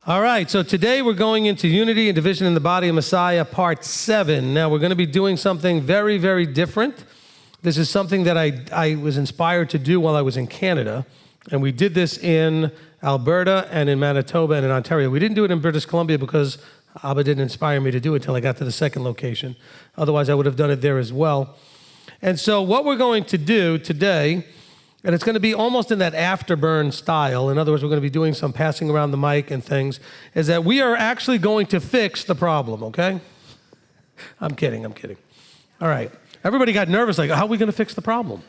All right, so today we're going into unity and division in the body of Messiah, part 7. Now we're going to be doing something very, very different. This is something that I was inspired to do while I was in Canada, and we did this in Alberta and in Manitoba and in Ontario. We didn't do it in British Columbia because Abba didn't inspire me to do it until I got to the second location. Otherwise, I would have done it there as well. And so what we're going to do today, and it's going to be almost in that afterburn style. In other words, we're going to be doing some passing around the mic and things, is that we are actually going to fix the problem, okay? I'm kidding. All right. Everybody got nervous, like, how are we going to fix the problem?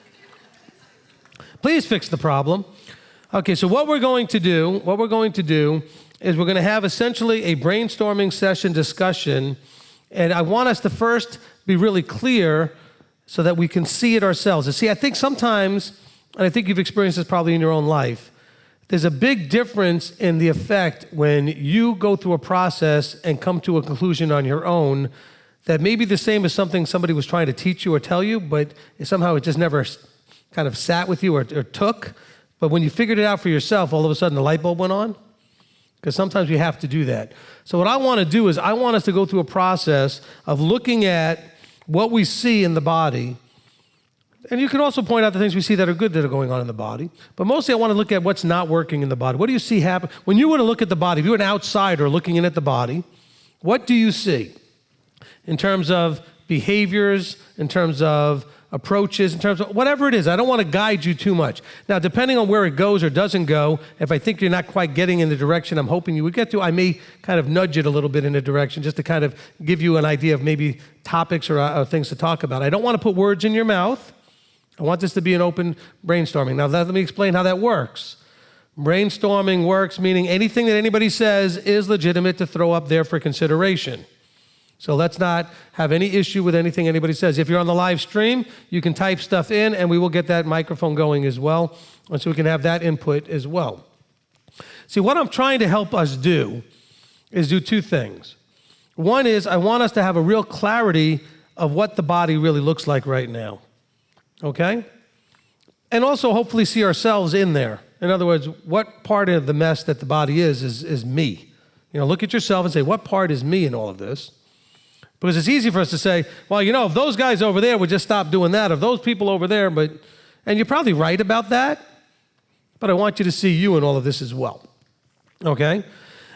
Please fix the problem. Okay, so what we're going to do is we're going to have essentially a brainstorming session discussion, and I want us to first be really clear so that we can see it ourselves. And see, I think sometimes, and I think you've experienced this probably in your own life, there's a big difference in the effect when you go through a process and come to a conclusion on your own that may be the same as something somebody was trying to teach you or tell you, but somehow it just never kind of sat with you or took. But when you figured it out for yourself, all of a sudden the light bulb went on. Because sometimes we have to do that. So what I want to do is I want us to go through a process of looking at what we see in the body. And you can also point out the things we see that are good that are going on in the body. But mostly I want to look at what's not working in the body. What do you see happen? When you were to look at the body, if you're an outsider looking in at the body, what do you see? In terms of behaviors, in terms of approaches, in terms of whatever it is. I don't want to guide you too much. Now, depending on where it goes or doesn't go, if I think you're not quite getting in the direction I'm hoping you would get to, I may kind of nudge it a little bit in a direction just to kind of give you an idea of maybe topics or things to talk about. I don't want to put words in your mouth. I want this to be an open brainstorming. Now, let me explain how that works. Brainstorming works meaning anything that anybody says is legitimate to throw up there for consideration. So let's not have any issue with anything anybody says. If you're on the live stream, you can type stuff in and we will get that microphone going as well, and so we can have that input as well. See, what I'm trying to help us do is do two things. One is I want us to have a real clarity of what the body really looks like right now, okay? And also hopefully see ourselves in there. In other words, what part of the mess that the body is me? You know, look at yourself and say, what part is me in all of this? Because it's easy for us to say, well, you know, if those guys over there would just stop doing that, if those people over there, and you're probably right about that, but I want you to see you in all of this as well, okay?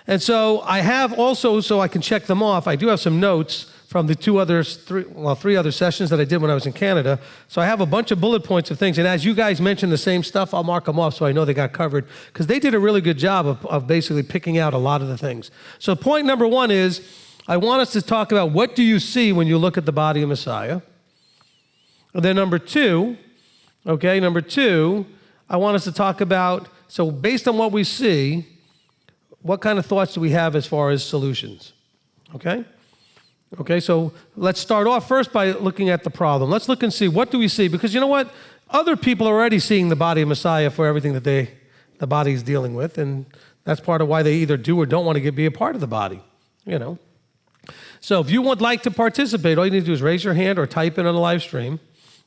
And so I have also, so I can check them off, I do have some notes from the three other sessions that I did when I was in Canada. So I have a bunch of bullet points of things, and as you guys mentioned the same stuff, I'll mark them off so I know they got covered, because they did a really good job of basically picking out a lot of the things. So point number one is, I want us to talk about what do you see when you look at the body of Messiah. And then number two, I want us to talk about, so based on what we see, what kind of thoughts do we have as far as solutions? Okay? Okay, so let's start off first by looking at the problem. Let's look and see, what do we see? Because you know what? Other people are already seeing the body of Messiah for everything that the body is dealing with, and that's part of why they either do or don't want to be a part of the body, you know. So if you would like to participate, all you need to do is raise your hand or type in on the live stream,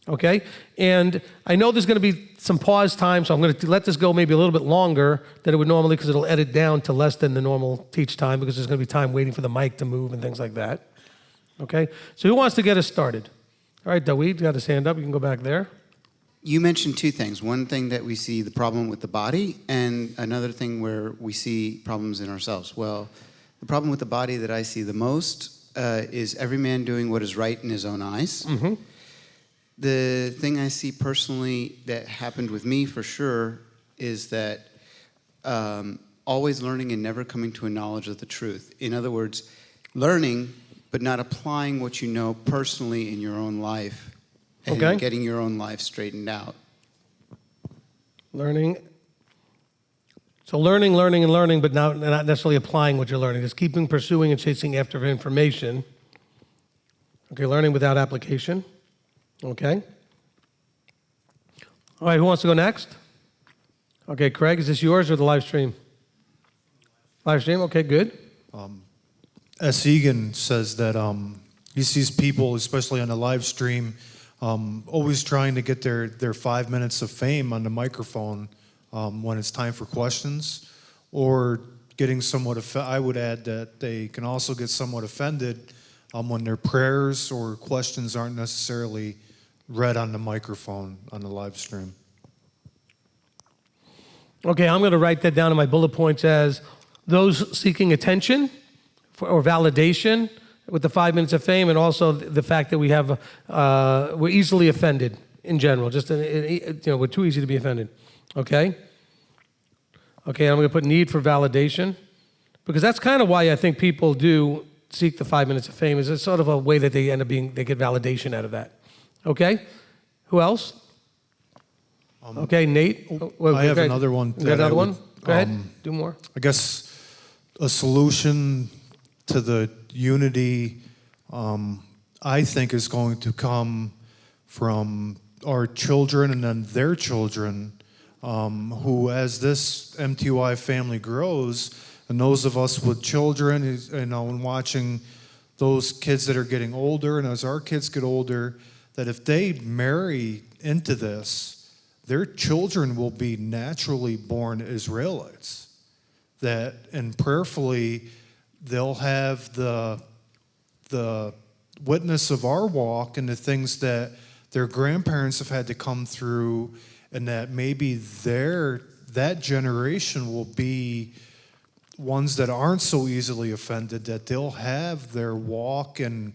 okay? And I know there's going to be some pause time, so I'm going to let this go maybe a little bit longer than it would normally, because it'll edit down to less than the normal teach time, because there's going to be time waiting for the mic to move and things like that, okay? So who wants to get us started? All right, Dawid, you got his hand up. You can go back there. You mentioned two things. One thing that we see the problem with the body, and another thing where we see problems in ourselves. Well, the problem with the body that I see the most is every man doing what is right in his own eyes. Mm-hmm. The thing I see personally that happened with me for sure is that always learning and never coming to a knowledge of the truth. In other words, learning but not applying what you know personally in your own life and getting your own life straightened out. Learning, but not necessarily applying what you're learning. Just keeping pursuing and chasing after information. Okay, learning without application. Okay. All right, who wants to go next? Okay, Craig, is this yours or the live stream? Live stream, okay, good. S. Egan says that he sees people, especially on the live stream, always trying to get their 5 minutes of fame on the microphone when it's time for questions, or getting somewhat I would add that they can also get somewhat offended when their prayers or questions aren't necessarily read on the microphone on the live stream. Okay, I'm going to write that down in my bullet points as those seeking attention or validation with the 5 minutes of fame, and also the fact that we're easily offended in general. We're too easy to be offended. Okay? Okay, I'm going to put need for validation, because that's kind of why I think people do seek the 5 minutes of fame. Is it's sort of a way that they end up they get validation out of that. Okay? Who else? Okay, Nate. I have another one. You got another one? Go ahead. Do more. I guess a solution to the unity, I think, is going to come from our children and then their children, who, as this MTY family grows, and those of us with children, and watching those kids that are getting older, and as our kids get older, that if they marry into this, their children will be naturally born Israelites. And prayerfully, they'll have the witness of our walk and the things that their grandparents have had to come through, and that maybe that generation will be ones that aren't so easily offended, that they'll have their walk and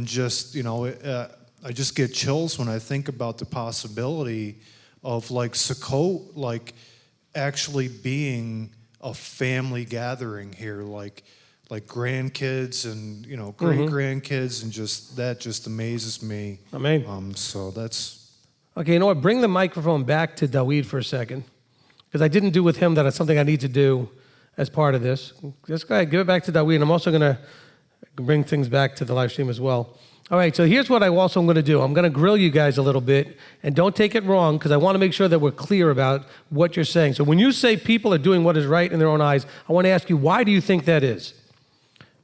just, I just get chills when I think about the possibility of like Sukkot, like actually being a family gathering here, like grandkids and great grandkids, and that just amazes me. Amen. So that's okay. You know what? Bring the microphone back to Dawid for a second, because I didn't do with him that. It's something I need to do as part of this. Just go ahead, give it back to Dawid, and I'm also going to bring things back to the live stream as well. All right, so here's what I also am going to do. I'm going to grill you guys a little bit, and don't take it wrong, because I want to make sure that we're clear about what you're saying. So when you say people are doing what is right in their own eyes, I want to ask you, why do you think that is?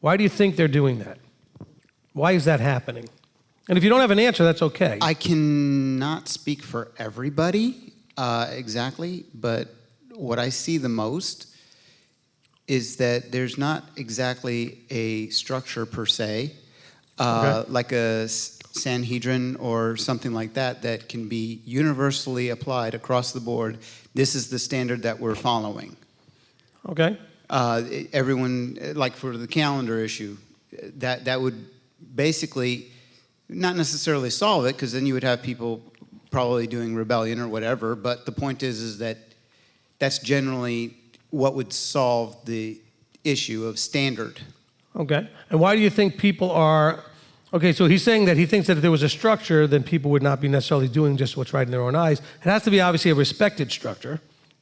Why do you think they're doing that? Why is that happening? And if you don't have an answer, that's okay. I cannot speak for everybody exactly, but what I see the most is that there's not exactly a structure per se, like a Sanhedrin or something like that can be universally applied across the board. This is the standard that we're following. Okay. Everyone, like for the calendar issue, that would basically not necessarily solve it, because then you would have people probably doing rebellion or whatever. But the point is that that's generally what would solve the issue of standard. Okay. And why do you think people are... Okay, so he's saying that he thinks that if there was a structure, then people would not be necessarily doing just what's right in their own eyes. It has to be obviously a respected structure.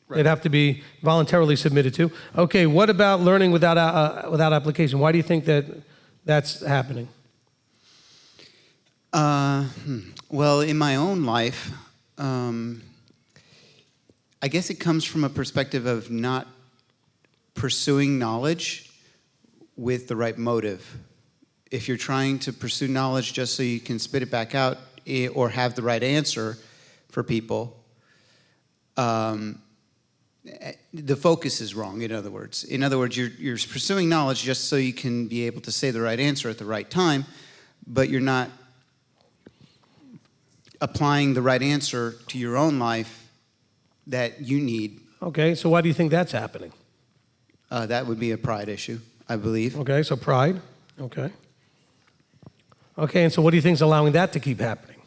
Right. It'd have to be voluntarily submitted to. Okay, what about learning without application? Why do you think that that's happening? Well, in my own life, I guess it comes from a perspective of not pursuing knowledge with the right motive. If you're trying to pursue knowledge just so you can spit it back out or have the right answer for people, the focus is wrong, in other words. In other words, you're pursuing knowledge just so you can be able to say the right answer at the right time, but you're not applying the right answer to your own life that you need. Okay, so why do you think that's happening? That would be a pride issue, I believe. Okay, so pride. Okay. Okay, and so what do you think is allowing that to keep happening?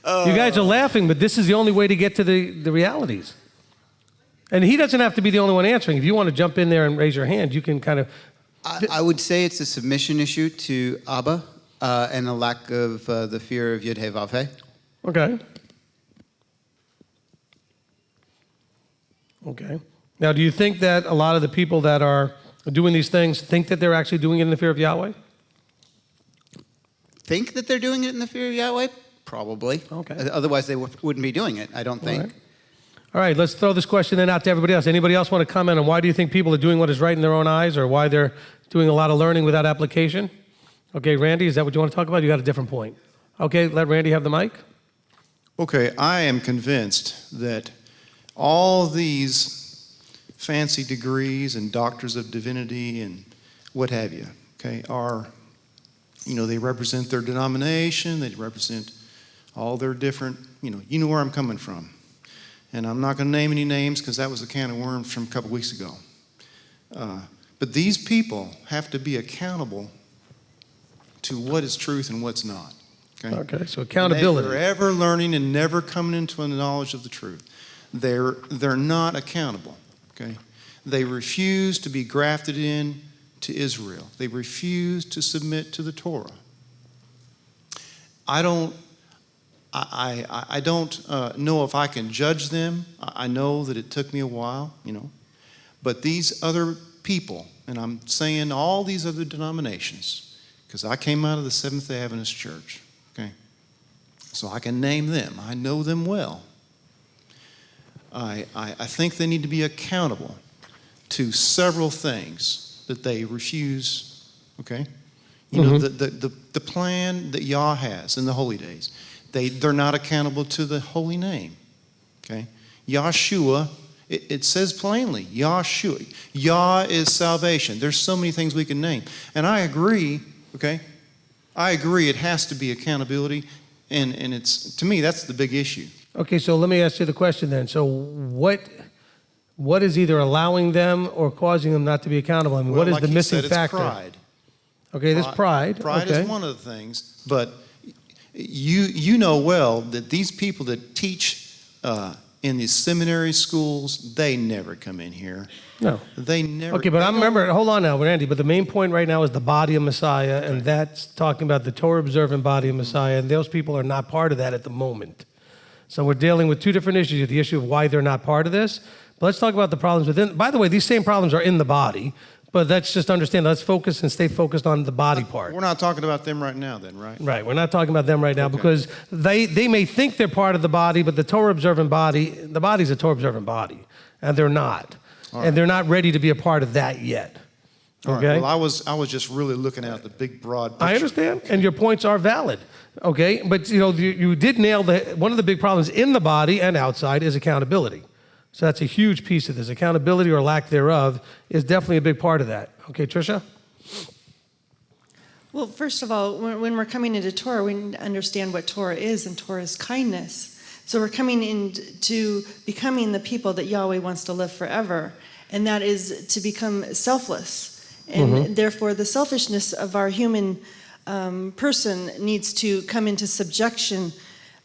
You guys are laughing, but this is the only way to get to the realities. And he doesn't have to be the only one answering. If you want to jump in there and raise your hand, you can kind of... I would say it's a submission issue to Abba and a lack of the fear of Yud He Vav He. Okay. Okay. Now, do you think that a lot of the people that are doing these things think that they're actually doing it in the fear of Yahweh? Think that they're doing it in the fear of Yahweh? Probably. Okay. Otherwise, they wouldn't be doing it, I don't think. All right, let's throw this question then out to everybody else. Anybody else want to comment on why do you think people are doing what is right in their own eyes, or why they're doing a lot of learning without application? Okay, Randy, is that what you want to talk about? You got a different point. Okay, let Randy have the mic. Okay, I am convinced that all these fancy degrees and doctors of divinity and what have you, okay, are, they represent their denomination, they represent all their different, you know where I'm coming from. And I'm not going to name any names because that was a can of worms from a couple weeks ago. But these people have to be accountable to what is truth and what's not. Okay, so accountability. They're ever learning and never coming into a knowledge of the truth. They're not accountable. Okay, they refuse to be grafted in to Israel. They refuse to submit to the Torah. I don't know if I can judge them. I know that it took me a while, But these other people, and I'm saying all these other denominations, because I came out of the Seventh-day Adventist Church, okay? So I can name them. I know them well. I think they need to be accountable to several things that they refuse, okay? The plan that Yah has in the holy days, they're not accountable to the holy name, okay? Yahshua, it says plainly, Yahshua. Yah is salvation. There's so many things we can name. And I agree, okay? I agree it has to be accountability, and it's, to me, that's the big issue. Okay, so let me ask you the question then. So what is either allowing them or causing them not to be accountable? I mean, what is the missing factor? It's pride. Okay, this pride. Pride okay. is one of the things, but you know well that these people that teach in these seminary schools, they never come in here. No. They never. Okay, but I remember, hold on now, Randy, but the main point right now is the body of Messiah, and that's talking about the Torah observant body of Messiah, and those people are not part of that at the moment. So we're dealing with two different issues, the issue of why they're not part of this. But let's talk about the problems within. By the way, these same problems are in the body, but let's just understand, let's focus and stay focused on the body part. We're not talking about them right now then, right? Right, we're not talking about them right now because they may think they're part of the body, but the Torah observant body, the body's a Torah observant body, and they're not. Right. And they're not ready to be a part of that yet. Okay? Right. Well, I was just really looking at the big, broad picture. I understand, and your points are valid. Okay, but you did nail one of the big problems in the body and outside is accountability. So that's a huge piece of this. Accountability or lack thereof is definitely a big part of that. Okay, Tricia? Well, first of all, when we're coming into Torah, we need to understand what Torah is, and Torah is kindness. So we're coming into becoming the people that Yahweh wants to live forever, and that is to become selfless. And therefore, the selfishness of our human person needs to come into subjection,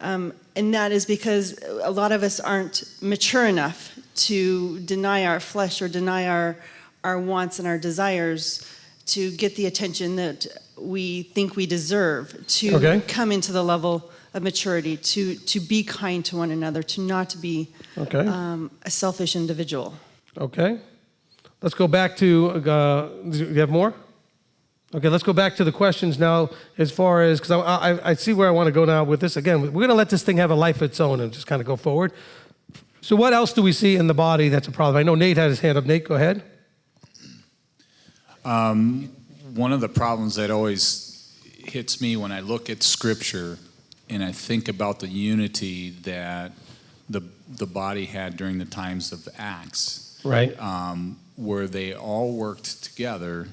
and that is because a lot of us aren't mature enough to deny our flesh or deny our wants and our desires to get the attention that we think we deserve, to come into the level of maturity, to be kind to one another, to not to be a selfish individual. Okay. Let's go back to, do you have more? Okay, let's go back to the questions now as far as, because I see where I want to go now with this. Again, we're going to let this thing have a life of its own and just kind of go forward. So what else do we see in the body that's a problem? I know Nate had his hand up. Nate, go ahead. One of the problems that always hits me when I look at Scripture and I think about the unity that the body had during the times of Acts, right, where they all worked together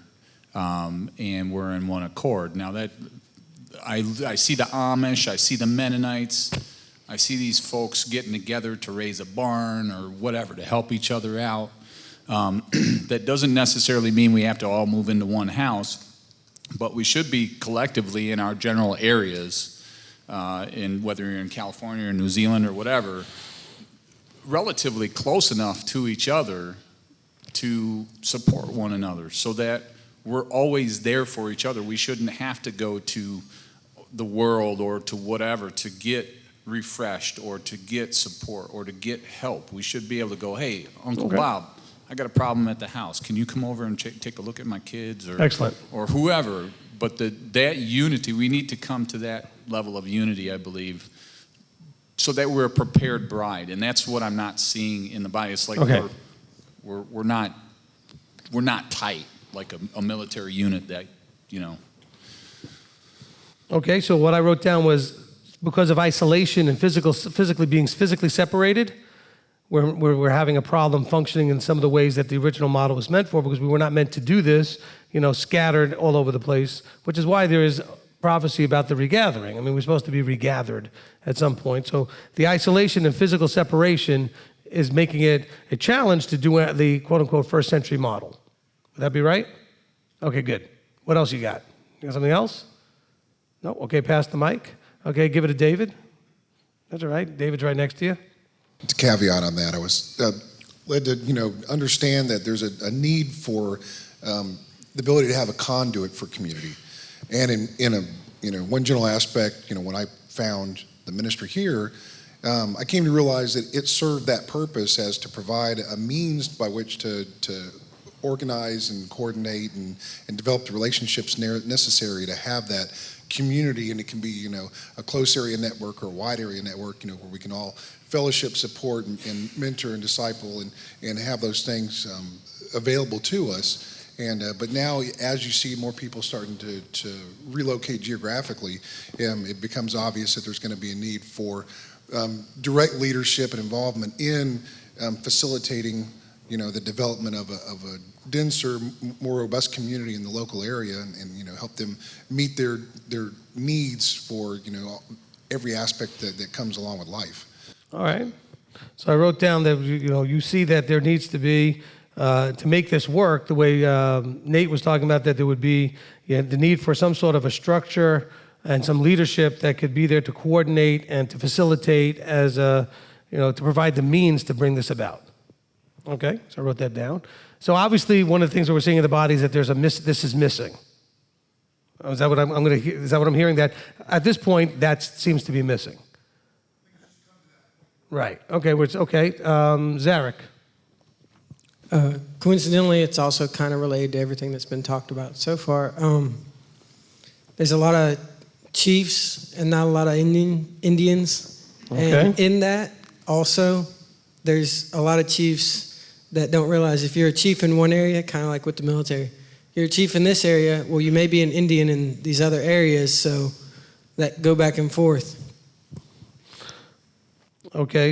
and were in one accord. Now that I see the Amish, I see the Mennonites, I see these folks getting together to raise a barn or whatever to help each other out. That doesn't necessarily mean we have to all move into one house, but we should be collectively in our general areas, in whether you're in California or New Zealand or whatever, relatively close enough to each other to support one another so that we're always there for each other. We shouldn't have to go to the world or to whatever to get refreshed or to get support or to get help. We should be able to go, hey, Uncle Bob, I got a problem at the house. Can you come over and take a look at my kids or whoever? But that unity, we need to come to that level of unity, I believe, so that we're a prepared bride. And that's what I'm not seeing in the body. It's like we're not tight like a military unit that, Okay, so what I wrote down was because of isolation and physically being physically separated, we're having a problem functioning in some of the ways that the original model was meant for, because we were not meant to do this, scattered all over the place, which is why there is prophecy about the regathering. I mean, we're supposed to be regathered at some point. So the isolation and physical separation is making it a challenge to do the quote-unquote first century model. Would that be right? Okay, good. What else you got? You got something else? No? Okay, pass the mic. Okay, give it to David. That's all right. David's right next to you. To caveat on that, I was led to understand that there's a need for the ability to have a conduit for community, and in a one general aspect, when I found the ministry here, I came to realize that it served that purpose as to provide a means by which to organize and coordinate and develop the relationships necessary to have that community, and it can be a close area network or a wide area network, where we can all fellowship, support, and mentor and disciple and have those things available to us. And but now, as you see more people starting to relocate geographically, it becomes obvious that there's going to be a need for direct leadership and involvement in facilitating the development of a denser, more robust community in the local area, and help them meet their needs for every aspect that comes along with life. All right. So I wrote down that you see that there needs to be to make this work the way Nate was talking about, that there would be the need for some sort of a structure and some leadership that could be there to coordinate and to facilitate as to provide the means to bring this about. Okay, so I wrote that down. So obviously, one of the things that we're seeing in the body is that there's this is missing. Is that what I'm going to? Is that what I'm hearing? That at this point, that seems to be missing. Right. Okay. Okay. Zarek. Coincidentally, it's also kind of related to everything that's been talked about so far. There's a lot of chiefs and not a lot of Indians. Okay. And in that, also, there's a lot of chiefs that don't realize if you're a chief in one area, kind of like with the military, you're a chief in this area, well, you may be an Indian in these other areas, so that go back and forth. Okay,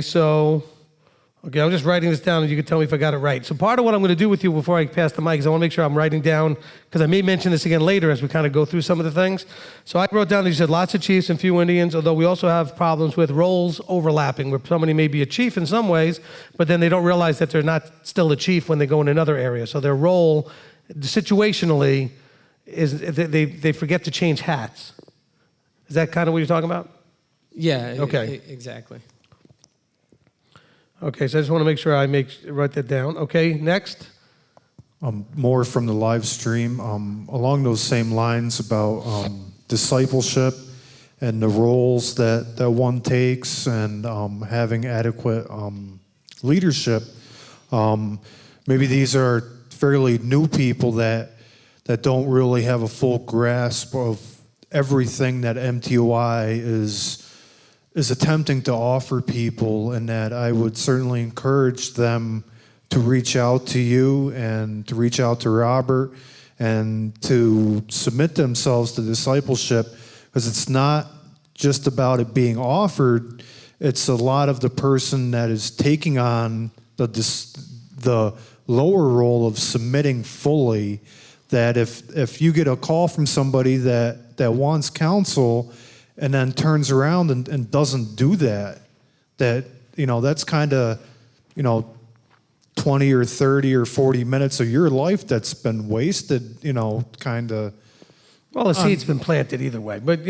I'm just writing this down, and you can tell me if I got it right. So part of what I'm going to do with you before I pass the mic is I want to make sure I'm writing down, because I may mention this again later as we kind of go through some of the things. So I wrote down that you said lots of chiefs and few Indians, although we also have problems with roles overlapping, where somebody may be a chief in some ways, but then they don't realize that they're not still a chief when they go in another area. So their role, situationally, is they forget to change hats. Is that kind of what you're talking about? Yeah, Okay. Exactly. Okay, so I just want to make sure I write that down. Okay, next. More from the live stream, along those same lines about discipleship and the roles that one takes, and having adequate leadership. Maybe these are fairly new people that don't really have a full grasp of everything that MTOI is attempting to offer people, and that I would certainly encourage them to reach out to you and to reach out to Robert and to submit themselves to discipleship, because it's not just about it being offered, it's a lot of the person that is taking on the lower role of submitting fully, that if you get a call from somebody that wants counsel and then turns around and doesn't do that, that's kind of, 20 or 30 or 40 minutes of your life that's been wasted, kind of. Well, the seed's been planted either way, but,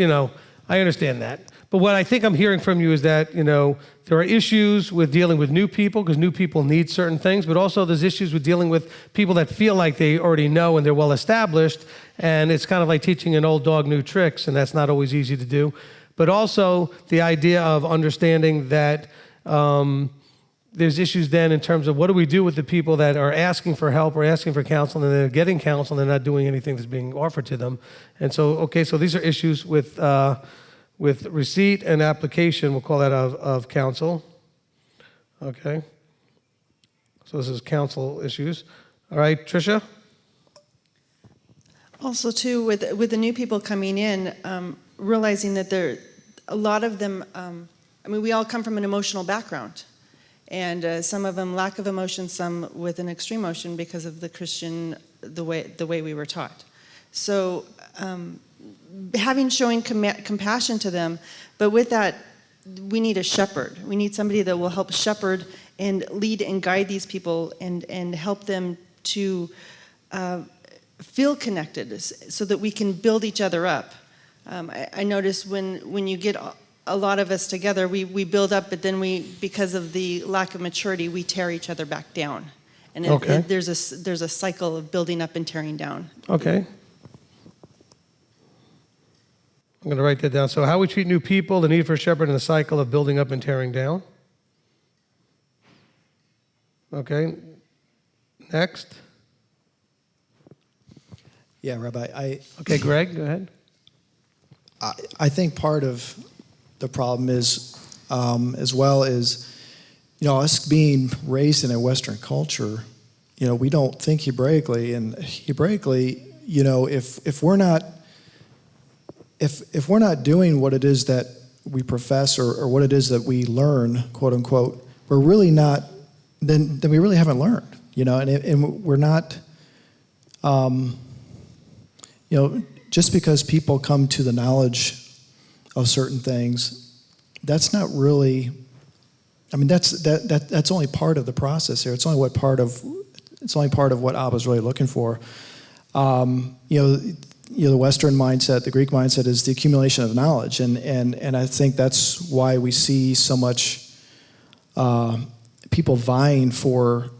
I understand that. But what I think I'm hearing from you is that, there are issues with dealing with new people, because new people need certain things, but also there's issues with dealing with people that feel like they already know and they're well established, and it's kind of like teaching an old dog new tricks, and that's not always easy to do. But also the idea of understanding that there's issues then in terms of what do we do with the people that are asking for help or asking for counsel, and they're getting counsel and they're not doing anything that's being offered to them. And so, so these are issues with receipt and application, we'll call that of counsel. Okay. So this is counsel issues. All right, Tricia? Also, too, with the new people coming in, realizing that a lot of them, we all come from an emotional background. And some of them lack of emotion, some with an extreme emotion because of the Christian, the way we were taught. So showing compassion to them, but with that, we need a shepherd. We need somebody that will help shepherd and lead and guide these people and help them to feel connected so that we can build each other up. I notice when you get a lot of us together, we build up, but then because of the lack of maturity, we tear each other back down. And there's a cycle of building up and tearing down. Okay. I'm going to write that down. So how we treat new people, the need for a shepherd, and the cycle of building up and tearing down. Okay. Next. Yeah, Rabbi, Okay, Greg, go ahead. I think part of the problem is, as well as, us being raised in a Western culture, we don't think Hebraically, and Hebraically, if we're not doing what it is that we profess or what it is that we learn, quote unquote, we're really not, then we really haven't learned, and we're not, just because people come to the knowledge of certain things, that's not really, that's only part of the process here. It's only part of what Abba's really looking for. The Western mindset, the Greek mindset, is the accumulation of knowledge, and I think that's why we see so much people vying for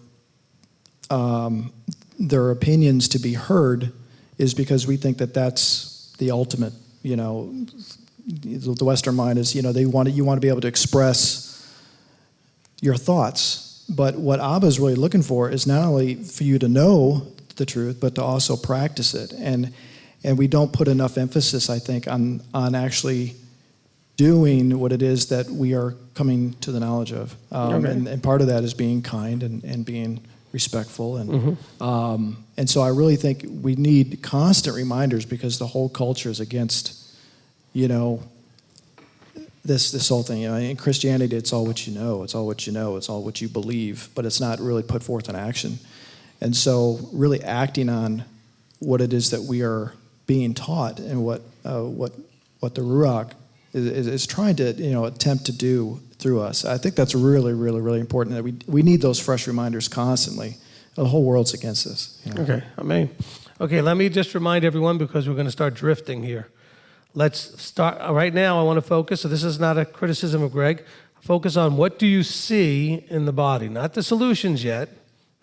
their opinions to be heard, is because we think that that's the ultimate. The Western mind is, you want to be able to express your thoughts, but what Abba is really looking for is not only for you to know the truth, but to also practice it. And we don't put enough emphasis, I think, on actually doing what it is that we are coming to the knowledge of. And part of that is being kind and being respectful. And so I really think we need constant reminders, because the whole culture is against, this whole thing. In Christianity, it's all what you know. It's all what you know. It's all what you believe, but it's not really put forth in action. And so really acting on what it is that we are being taught and what the Ruach is trying to attempt to do through us. I think that's really, really, really important, that we need those fresh reminders constantly. The whole world's against us. Okay, amen. Okay, let me just remind everyone, because we're going to start drifting here. Let's start right now. I want to focus, so this is not a criticism of Greg, focus on what do you see in the body, not the solutions yet.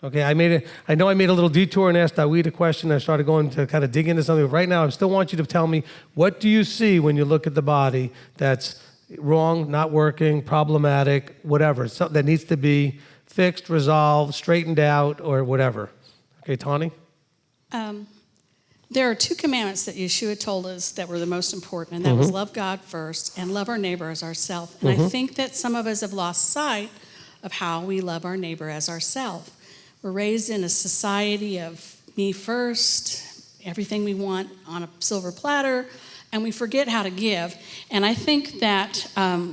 Okay, I know I made a little detour and asked Dawid a question. I started going to kind of dig into something. Right now, I still want you to tell me, what do you see when you look at the body that's wrong, not working, problematic, whatever, something that needs to be fixed, resolved, straightened out, or whatever. Okay, Tawny? There are 2 commandments that Yeshua told us that were the most important, and that was love God first and love our neighbor as ourselves. And I think that some of us have lost sight of how we love our neighbor as ourselves. We're raised in a society of me first, everything we want on a silver platter, and we forget how to give. And I think that,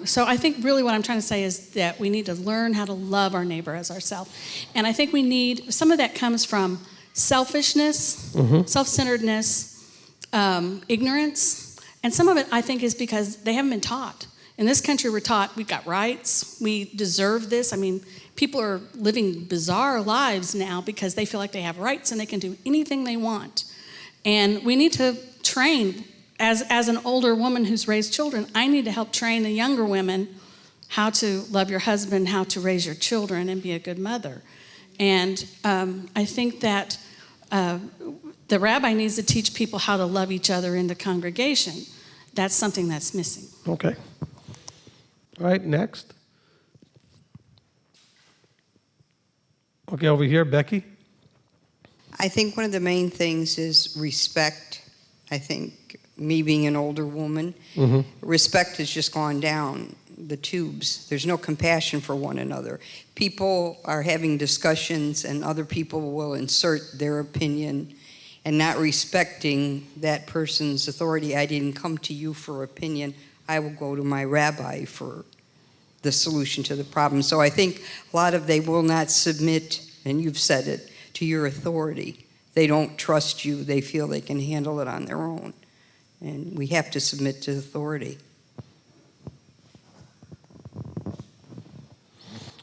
so I think really what I'm trying to say is that we need to learn how to love our neighbor as ourselves. And I think we need, some of that comes from selfishness, self-centeredness, ignorance, and some of it I think is because they haven't been taught. In this country, we're taught we've got rights, we deserve this. I mean, people are living bizarre lives now because they feel like they have rights and they can do anything they want. And we need to train, as an older woman who's raised children, I need to help train the younger women how to love your husband, how to raise your children, and be a good mother. And I think that the rabbi needs to teach people how to love each other in the congregation. That's something that's missing. Okay. All right, next. Okay, over here, Becky. I think one of the main things is respect. I think me being an older woman, respect has just gone down the tubes. There's no compassion for one another. People are having discussions and other people will insert their opinion and not respecting that person's authority. I didn't come to you for opinion. I will go to my rabbi for the solution to the problem. So I think a lot of they will not submit, and you've said it, to your authority. They don't trust you. They feel they can handle it on their own. And we have to submit to authority.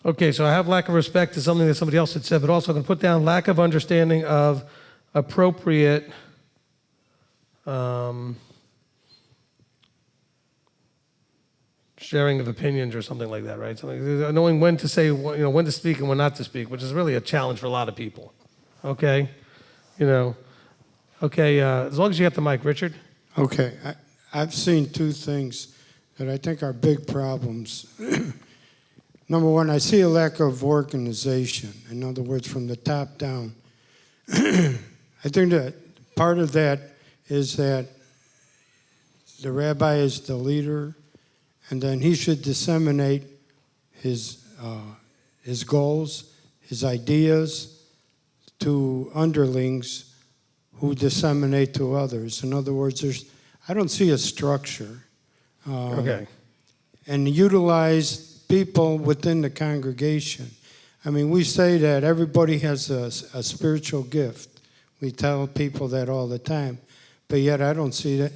Okay, so I have lack of respect to something that somebody else had said, but also I can put down lack of understanding of appropriate sharing of opinions or something like that, right? Something, knowing when to say, when to speak and when not to speak, which is really a challenge for a lot of people. Okay, Okay, as long as you got the mic, Richard. Okay, I've seen two things that I think are big problems. Number one, I see a lack of organization. In other words, from the top down. I think that part of that is that the rabbi is the leader, and then he should disseminate his goals, his ideas to underlings who disseminate to others. In other words, I don't see a structure. Okay. And utilize people within the congregation. I mean, we say that everybody has a spiritual gift. We tell people that all the time. But yet I don't see that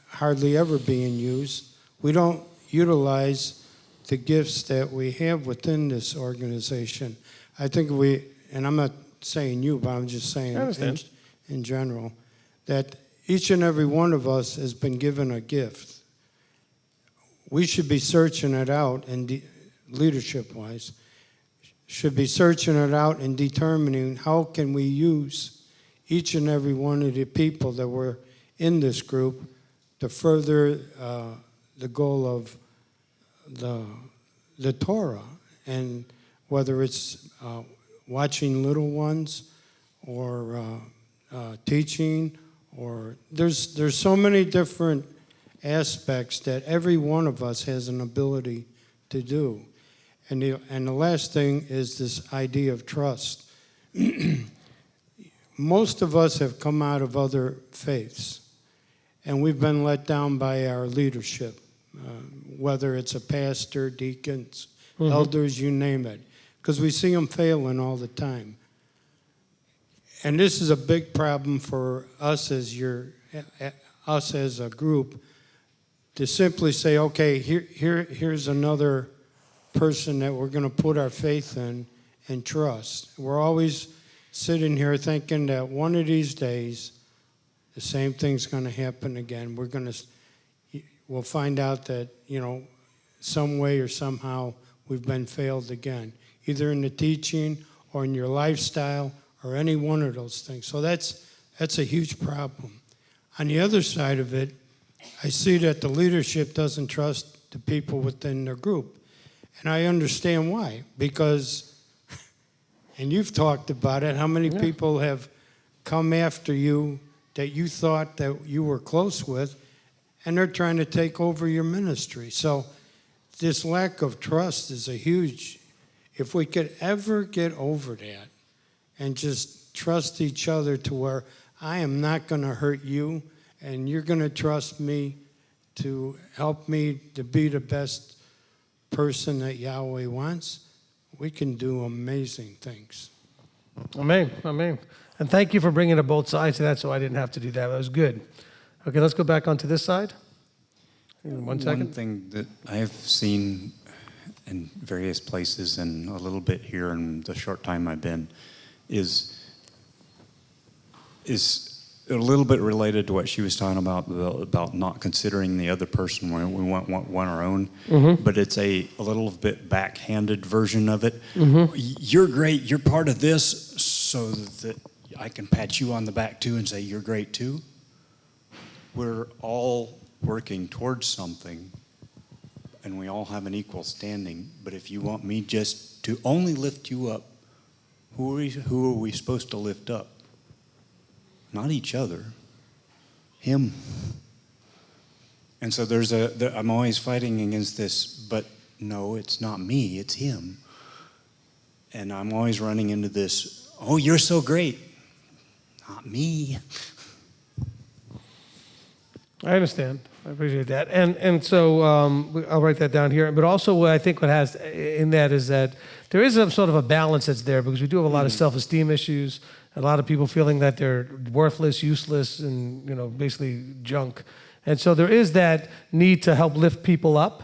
hardly ever being used. We don't utilize the gifts that we have within this organization. I think and I'm not saying you, but I'm just saying in general, that each and every one of us has been given a gift. We should be searching it out, and leadership-wise, should be searching it out and determining how can we use each and every one of the people that were in this group to further the goal of the Torah, and whether it's watching little ones or teaching, or there's so many different aspects that every one of us has an ability to do. And the last thing is this idea of trust. Most of us have come out of other faiths, and we've been let down by our leadership, whether it's a pastor, deacons, elders, you name it, because we see them failing all the time. And this is a big problem for us as a group, to simply say, okay, here's another person that we're going to put our faith in and trust. We're always sitting here thinking that one of these days the same thing's going to happen again. We'll find out that, some way or somehow we've been failed again, either in the teaching or in your lifestyle or any one of those things. So that's a huge problem. On the other side of it, I see that the leadership doesn't trust the people within their group. And I understand why. Because, and you've talked about it, how many people have come after you that you thought that you were close with, and they're trying to take over your ministry. So this lack of trust is a huge, if we could ever get over that and just trust each other to where I am not going to hurt you, and you're going to trust me to help me to be the best person that Yahweh wants, we can do amazing things. Amen. Amen. And thank you for bringing up both sides of that, so I didn't have to do that. That was good. Okay, let's go back onto this side. One second. One thing that I have seen in various places and a little bit here in the short time I've been is a little bit related to what she was talking about not considering the other person when we want our own. But it's a little bit backhanded version of it. You're great, you're part of this, so that I can pat you on the back too and say you're great too. We're all working towards something, and we all have an equal standing. But if you want me just to only lift you up, who are we supposed to lift up? Not each other, him. And so I'm always fighting against this, but no, it's not me, it's him. And I'm always running into this, oh, you're so great. Not me. I understand. I appreciate that. And so I'll write that down here. But also what I think what has in that is that there is a sort of a balance that's there because we do have a lot of self-esteem issues, a lot of people feeling that they're worthless, useless, and basically junk. And so there is that need to help lift people up,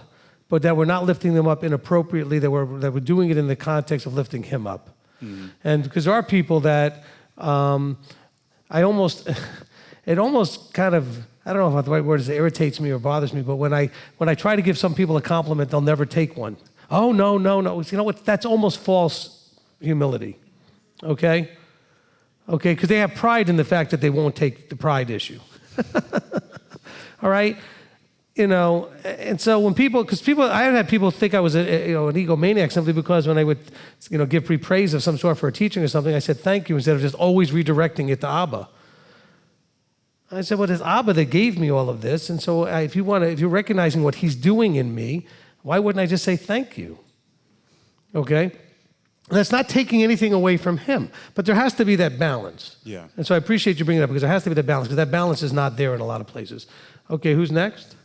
but that we're not lifting them up inappropriately, that we're doing it in the context of lifting him up. And because there are people that it almost kind of, I don't know if the right word is it irritates me or bothers me, but when I try to give some people a compliment, they'll never take one. Oh, no. You know what? That's almost false humility. Okay? Okay, because they have pride in the fact that they won't take the pride issue. All right? And so when I had people think I was an egomaniac simply because when I would, give free praise of some sort for a teaching or something, I said thank you instead of just always redirecting it to Abba. I said, well, it's Abba that gave me all of this, and so if you're recognizing what he's doing in me, why wouldn't I just say thank you? Okay? And that's not taking anything away from him, but there has to be that balance. Yeah. And so I appreciate you bringing it up because there has to be that balance because that balance is not there in a lot of places. Okay, who's next?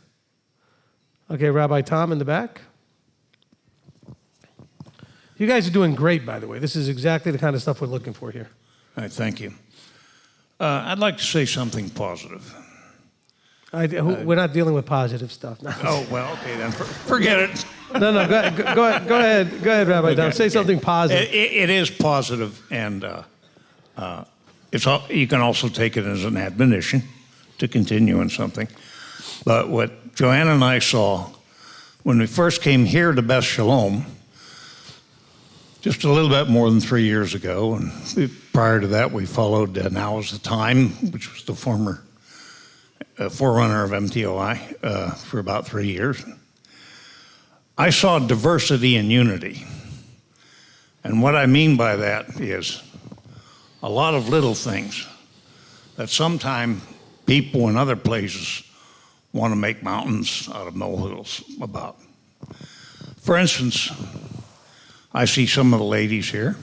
Okay, Rabbi Tom in the back. You guys are doing great, by the way. This is exactly the kind of stuff we're looking for here. All right, thank you. I'd like to say something positive. We're not dealing with positive stuff now. Oh, well, okay, then forget it. No, go ahead, Rabbi Tom. Say something positive. It is positive, and you can also take it as an admonition to continue in something. But what Joanna and I saw when we first came here to Beth Shalom, just a little bit more than 3 years ago, and prior to that we followed Now Is the Time, which was the former forerunner of MTOI for about 3 years. I saw diversity and unity. And what I mean by that is a lot of little things that sometimes people in other places want to make mountains out of molehills about. For instance, I see some of the ladies here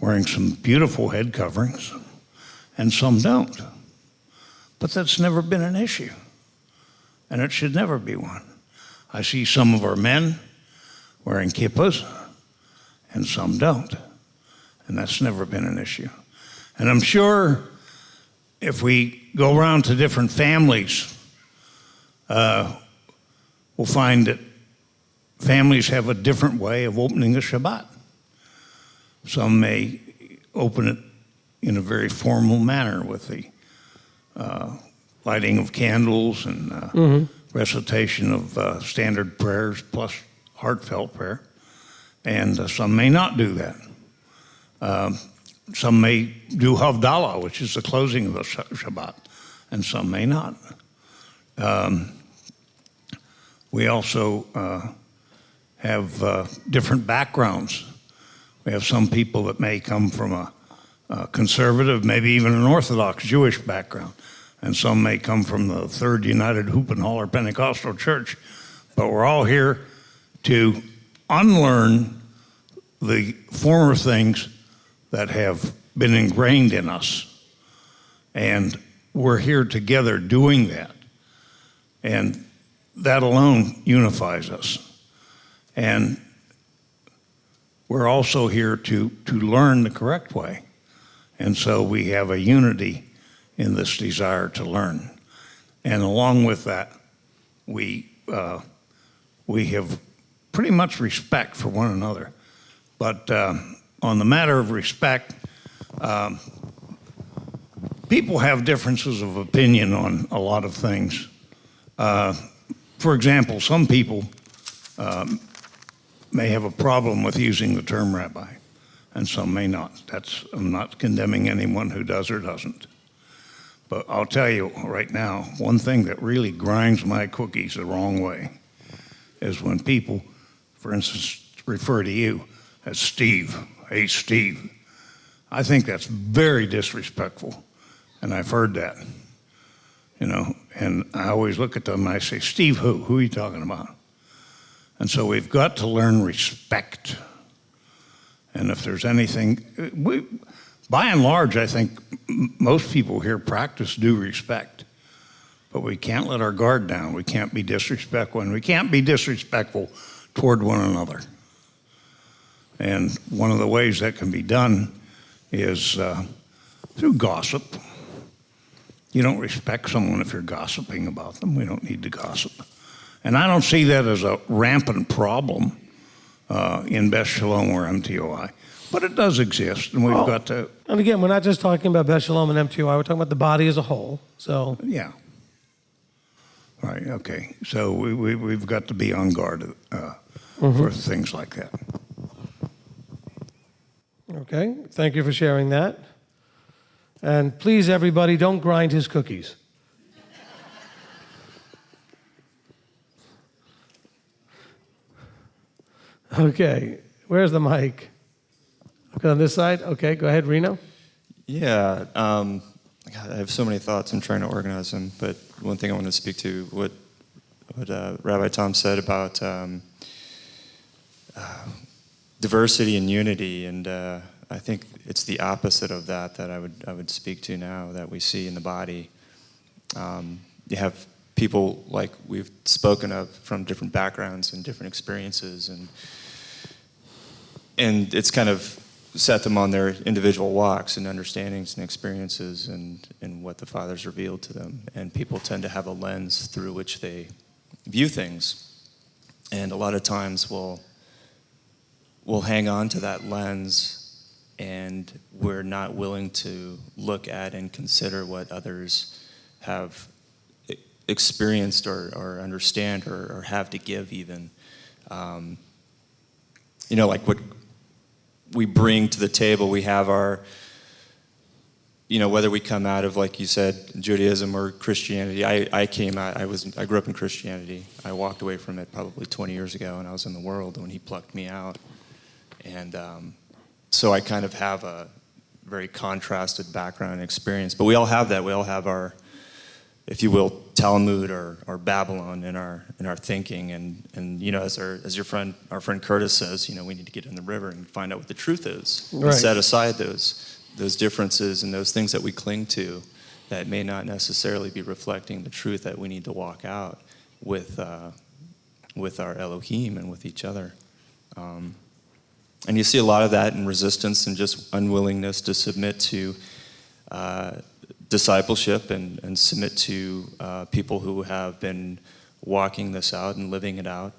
wearing some beautiful head coverings, and some don't. But that's never been an issue, and it should never be one. I see some of our men wearing kippahs, and some don't, and that's never been an issue. And I'm sure if we go around to different families, we'll find that families have a different way of opening the Shabbat. Some may open it in a very formal manner with the lighting of candles and recitation of standard prayers plus heartfelt prayer. And some may not do that. Some may do Havdalah, which is the closing of the Shabbat, and some may not. We also have different backgrounds. We have some people that may come from a conservative, maybe even an Orthodox Jewish background, and some may come from the Third United Hoop and Holler Pentecostal Church. But we're all here to unlearn the former things that have been ingrained in us. And we're here together doing that. And that alone unifies us. And we're also here to learn the correct way. And so we have a unity in this desire to learn. And along with that, we have pretty much respect for one another. But on the matter of respect, people have differences of opinion on a lot of things. For example, some people may have a problem with using the term rabbi, and some may not. I'm not condemning anyone who does or doesn't. But I'll tell you right now, one thing that really grinds my cookies the wrong way is when people, for instance, refer to you as Steve. Hey, Steve. I think that's very disrespectful, and I've heard that. And I always look at them and I say, Steve who? Who are you talking about? And so we've got to learn respect. And if there's anything, by and large, I think most people here practice due respect. but we can't let our guard down. We can't be disrespectful, and we can't be disrespectful toward one another. And one of the ways that can be done is through gossip. You don't respect someone if you're gossiping about them. We don't need to gossip. And I don't see that as a rampant problem in Beth Shalom or MTOI. But it does exist, and we've got to... And again, we're not just talking about Beth Shalom and MTOI. We're talking about the body as a whole. So Yeah. Right, okay. So we've got to be on guard for things like that. Okay, thank you for sharing that. And please, everybody, don't grind his cookies. Okay, where's the mic? Okay, on this side? Okay, go ahead, Reno. Yeah, God, I have so many thoughts. I'm trying to organize them, but one thing I want to speak to what Rabbi Tom said about diversity and unity, and I think it's the opposite of that I would speak to now that we see in the body. You have people like we've spoken of from different backgrounds and different experiences, and it's kind of set them on their individual walks and understandings and experiences and what the Father's revealed to them. And people tend to have a lens through which they view things. And a lot of times we'll hang on to that lens, and we're not willing to look at and consider what others have experienced or understand or have to give even. Like what we bring to the table, we have our, whether we come out of, like you said, Judaism or Christianity. I grew up in Christianity. I walked away from it probably 20 years ago, and I was in the world when he plucked me out. And so I kind of have a very contrasted background and experience. But we all have that. We all have our, if you will, Talmud or Babylon in our thinking, and as our friend Curtis says, we need to get in the river and find out what the truth is, right. And set aside those differences and those things that we cling to that may not necessarily be reflecting the truth that we need to walk out with our Elohim and with each other. And you see a lot of that in resistance and just unwillingness to submit to discipleship and submit to people who have been walking this out and living it out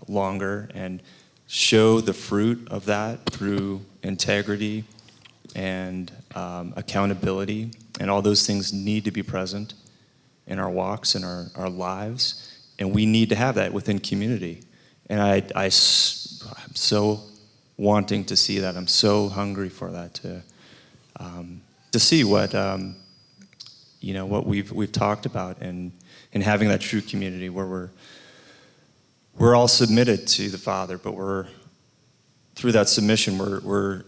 longer, and show the fruit of that through integrity and accountability. And all those things need to be present in our walks and our lives. And we need to have that within community. And I'm so wanting to see that. I'm so hungry for that, to see what what we've talked about, and having that true community where we're all submitted to the Father, but through that submission we're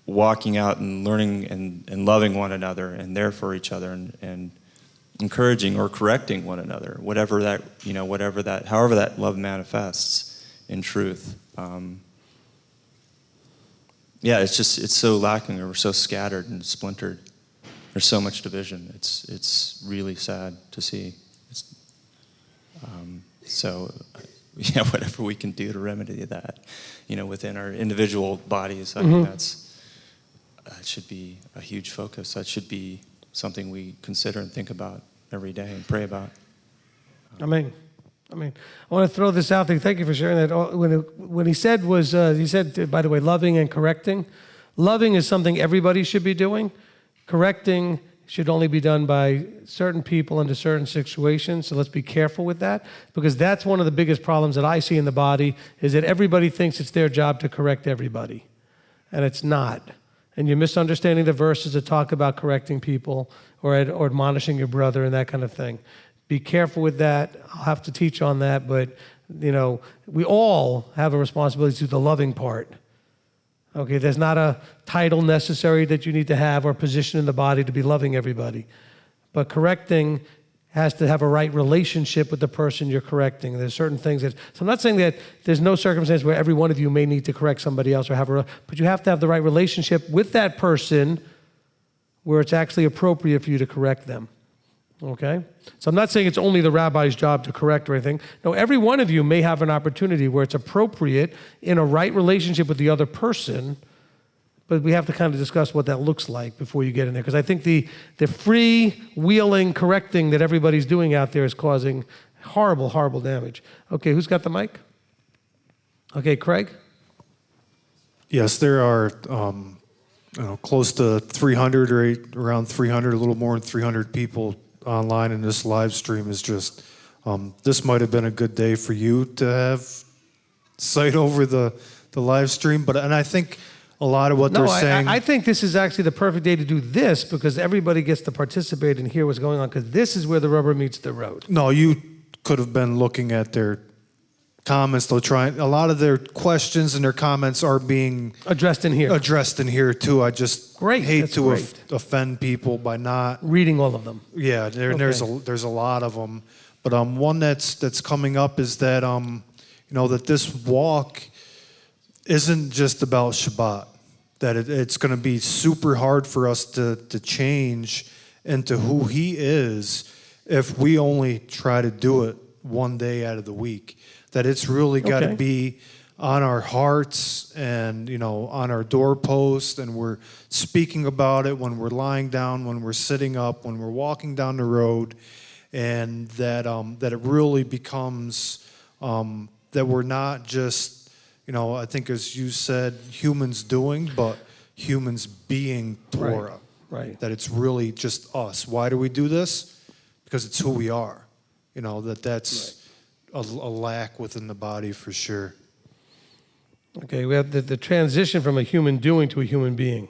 walking out and learning and loving one another and there for each other and encouraging or correcting one another, however that love manifests in truth. It's so lacking, or we're so scattered and splintered. There's so much division. It's really sad to see. Whatever we can do to remedy that, within our individual bodies, I think that should be a huge focus. That should be something we consider and think about every day and pray about. Amen. I want to throw this out there. Thank you for sharing that. When he said, by the way, loving and correcting. Loving is something everybody should be doing. Correcting should only be done by certain people under certain situations. So let's be careful with that, because that's one of the biggest problems that I see in the body, is that everybody thinks it's their job to correct everybody, and it's not. And you're misunderstanding the verses that talk about correcting people or admonishing your brother and that kind of thing. Be careful with that. I'll have to teach on that, but we all have a responsibility to do the loving part. Okay, there's not a title necessary that you need to have or position in the body to be loving everybody. But correcting has to have a right relationship with the person you're correcting. There's certain things so I'm not saying that there's no circumstance where every one of you may need to correct somebody else but you have to have the right relationship with that person where it's actually appropriate for you to correct them. Okay? So I'm not saying it's only the rabbi's job to correct or anything. No, every one of you may have an opportunity where it's appropriate in a right relationship with the other person, but we have to kind of discuss what that looks like before you get in there. Because I think the free-wheeling correcting that everybody's doing out there is causing horrible, horrible damage. Okay, who's got the mic? Okay, Craig? Yes, there are close to 300 or around 300, a little more than 300 people online, and this live stream is just, this might have been a good day for you to have sight over the live stream, and I think a lot of what they're saying... I think this is actually the perfect day to do this because everybody gets to participate and hear what's going on because this is where the rubber meets the road. No, you could have been looking at their comments. A lot of their questions and their comments are being addressed in here too. I just hate to offend people by not reading all of them. Yeah, there's a lot of them, but one that's coming up is that that this walk isn't just about Shabbat. That it's going to be super hard for us to change into who He is if we only try to do it one day out of the week. That it's really got to be on our hearts and, on our doorpost, and we're speaking about it when we're lying down, when we're sitting up, when we're walking down the road, and that it really becomes that we're not just, I think as you said, humans doing, but humans being Torah. Right. That it's really just us. Why do we do this? Because it's who we are. That's... A lack within the body for sure. Okay, we have the transition from a human doing to a human being.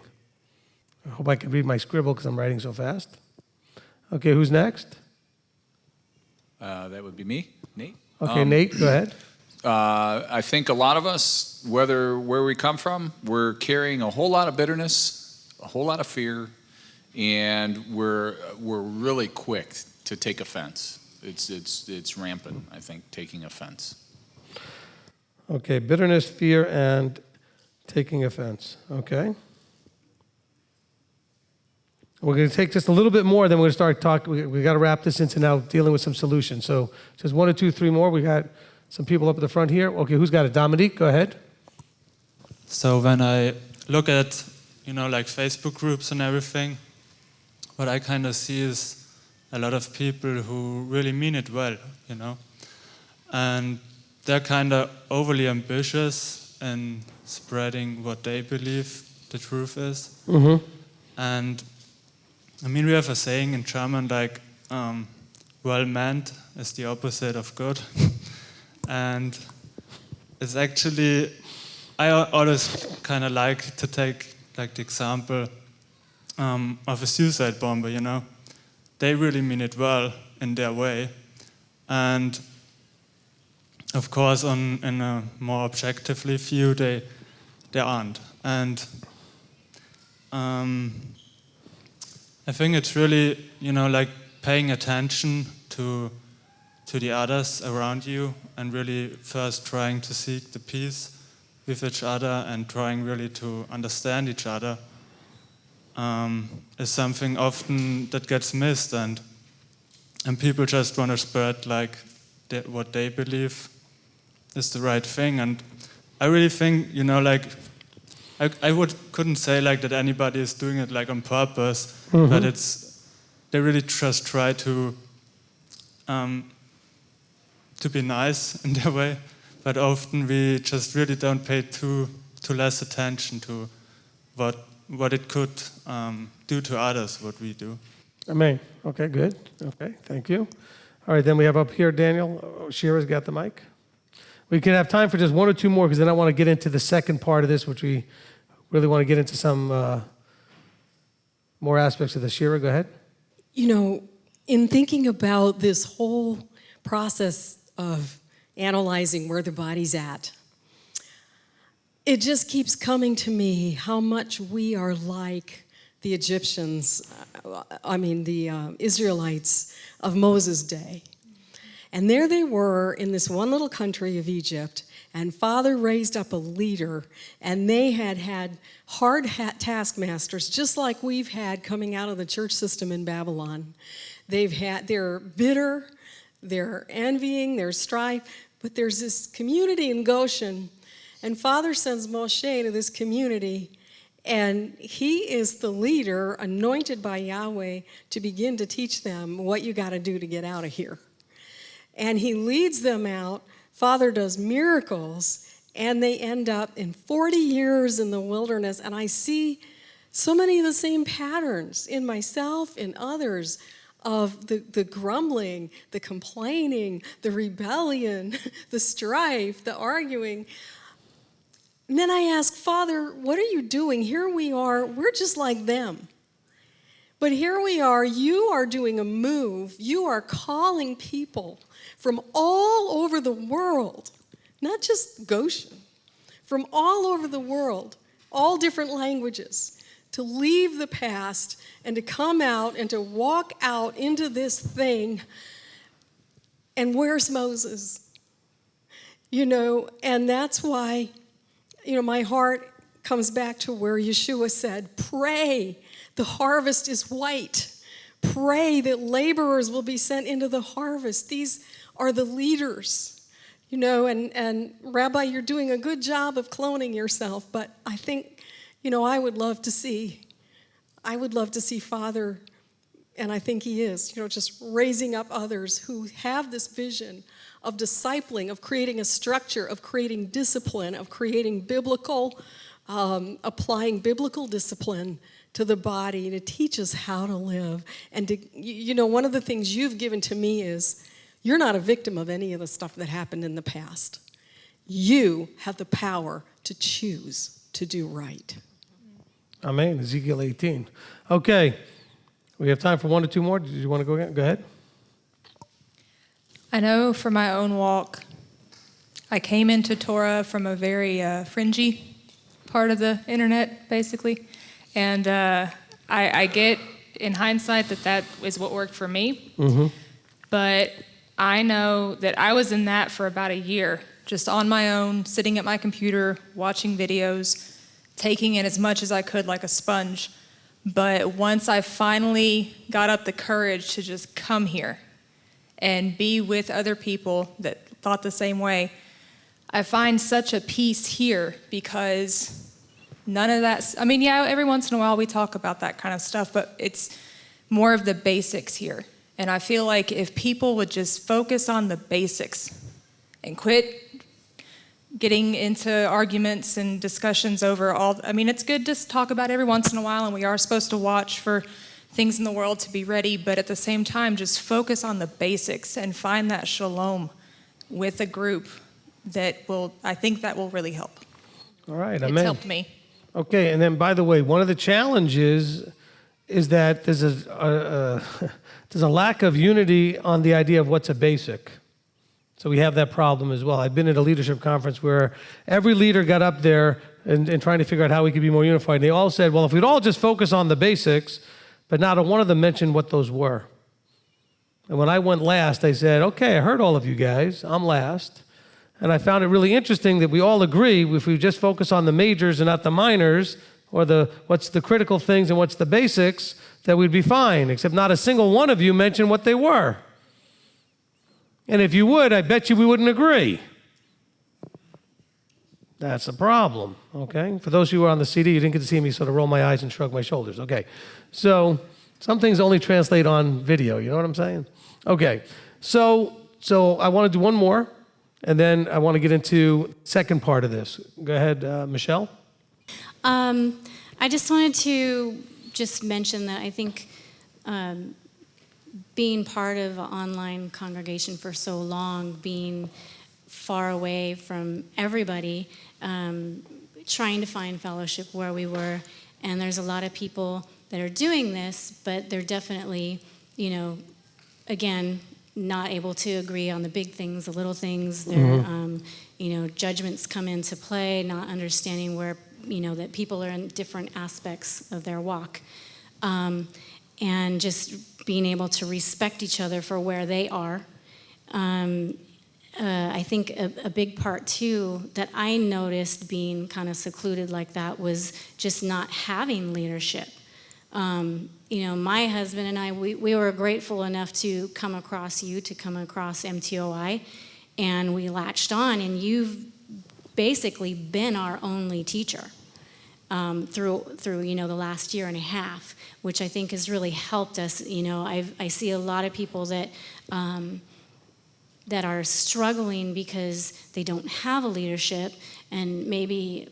I hope I can read my scribble because I'm writing so fast. Okay, who's next? That would be me, Nate. Okay, Nate, go ahead. I think a lot of us, where we come from, we're carrying a whole lot of bitterness, a whole lot of fear, and we're really quick to take offense. It's rampant, I think, taking offense. Okay, bitterness, fear, and taking offense. Okay. We're going to take just a little bit more, then we're going to start talking. We got to wrap this into now dealing with some solutions. So just 1 or 2, 3 more. We got some people up at the front here. Okay, who's got it? Dominique, go ahead. So when I look at, like Facebook groups and everything, what I kind of see is a lot of people who really mean it well, and they're kind of overly ambitious in spreading what they believe the truth is. Mm-hmm. And we have a saying in German like, well meant is the opposite of good. And it's actually, I always kind of like to take like the example of a suicide bomber, They really mean it well in their way. And of course, in a more objectively view, they aren't. And I think it's really, like paying attention to the others around you and really first trying to seek the peace with each other and trying really to understand each other. Is something often that gets missed, and people just want to spread like what they believe is the right thing. And I really think, like I couldn't say like that anybody is doing it like on purpose, but they really just try to be nice in their way. But often we just really don't pay too less attention to what it could do to others, what we do. Amen. Okay, good. Okay, thank you. All right, then we have up here Daniel. Shira's got the mic. We can have time for just 1 or 2 more because then I want to get into the second part of this, which we really want to get into some more aspects of this. Shira, go ahead. In thinking about this whole process of analyzing where the body's at, it just keeps coming to me how much we are like the Egyptians, the Israelites of Moses' day. And there they were in this one little country of Egypt, and Father raised up a leader, and they had hard taskmasters, just like we've had coming out of the church system in Babylon. They're bitter, they're envying, there's strife, but there's this community in Goshen, and Father sends Moshe to this community, and he is the leader anointed by Yahweh to begin to teach them what you got to do to get out of here. And he leads them out. Father does miracles, and they end up in 40 years in the wilderness. And I see so many of the same patterns in myself and others of the grumbling, the complaining, the rebellion, the strife, the arguing. And then I ask, Father, what are you doing? Here we are, we're just like them. But here we are, you are doing a move. You are calling people from all over the world, not just Goshen, from all over the world, all different languages, to leave the past and to come out and to walk out into this thing. And where's Moses? And that's why, my heart comes back to where Yeshua said, pray, the harvest is white. Pray that laborers will be sent into the harvest. These are the leaders, and Rabbi, you're doing a good job of cloning yourself, but I think, I would love to see Father, and I think he is, just raising up others who have this vision of discipling, of creating a structure, of creating discipline, of creating biblical, applying biblical discipline to the body to teach us how to live. And one of the things you've given to me is you're not a victim of any of the stuff that happened in the past. You have the power to choose to do right. Amen. Ezekiel 18. Okay. We have time for one or two more. Did you want to go again? Go ahead. I know for my own walk, I came into Torah from a very fringy part of the internet, basically. And I get, in hindsight, that is what worked for me. Mm-hmm. But I know that I was in that for about a year, just on my own, sitting at my computer, watching videos, taking in as much as I could like a sponge. But once I finally got up the courage to just come here and be with other people that thought the same way, I find such a peace here because none of that, every once in a while we talk about that kind of stuff, but it's more of the basics here. And I feel like if people would just focus on the basics and quit getting into arguments and discussions over it's good to talk about every once in a while, and we are supposed to watch for things in the world to be ready, but at the same time, just focus on the basics and find that shalom with a group I think that will really help. All right, It's helped me. Okay, and then by the way, one of the challenges is that there's a lack of unity on the idea of what's a basic. So we have that problem as well. I've been at a leadership conference where every leader got up there and trying to figure out how we could be more unified. And they all said, well, if we'd all just focus on the basics, but not one of them mentioned what those were. And when I went last, I said, okay, I heard all of you guys. I'm last. And I found it really interesting that we all agree if we just focus on the majors and not the minors, or what's the critical things and what's the basics, that we'd be fine, except not a single one of you mentioned what they were. And if you would, I bet you we wouldn't agree. That's a problem, okay? For those of you who are on the CD, you didn't get to see me sort of roll my eyes and shrug my shoulders, okay? So some things only translate on video, you know what I'm saying? Okay, so I want to do one more, and then I want to get into the second part of this. Go ahead, Michelle. I just wanted to mention that I think being part of an online congregation for so long, being far away from everybody, trying to find fellowship where we were, and there's a lot of people that are doing this, but they're definitely, again, not able to agree on the big things, the little things. Judgments come into play, not understanding where, that people are in different aspects of their walk. And just being able to respect each other for where they are. I think a big part, too, that I noticed being kind of secluded like that was just not having leadership. My husband and I, we were grateful enough to come across you, to come across MTOI, and we latched on, and you've basically been our only teacher through the last year and a half, which I think has really helped us. I see a lot of people that that are struggling because they don't have a leadership, and maybe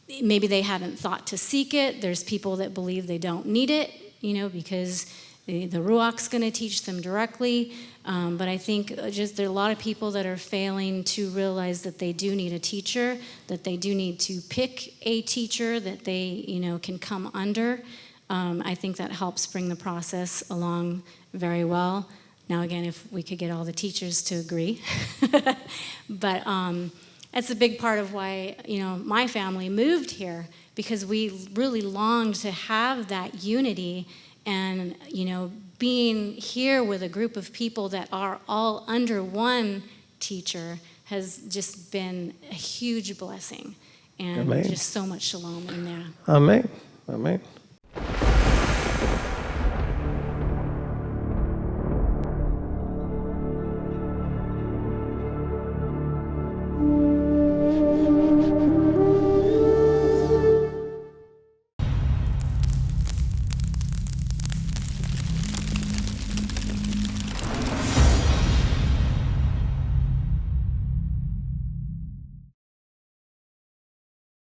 they haven't thought to seek it. There's people that believe they don't need it, because the Ruach's going to teach them directly. But I think just there are a lot of people that are failing to realize that they do need a teacher, that they do need to pick a teacher that they, can come under. I think that helps bring the process along very well. Now, again, if we could get all the teachers to agree. But that's a big part of why, my family moved here, because we really longed to have that unity. And, being here with a group of people that are all under one teacher has just been a huge blessing. And Amen. just so much shalom in there. Amen. Amen.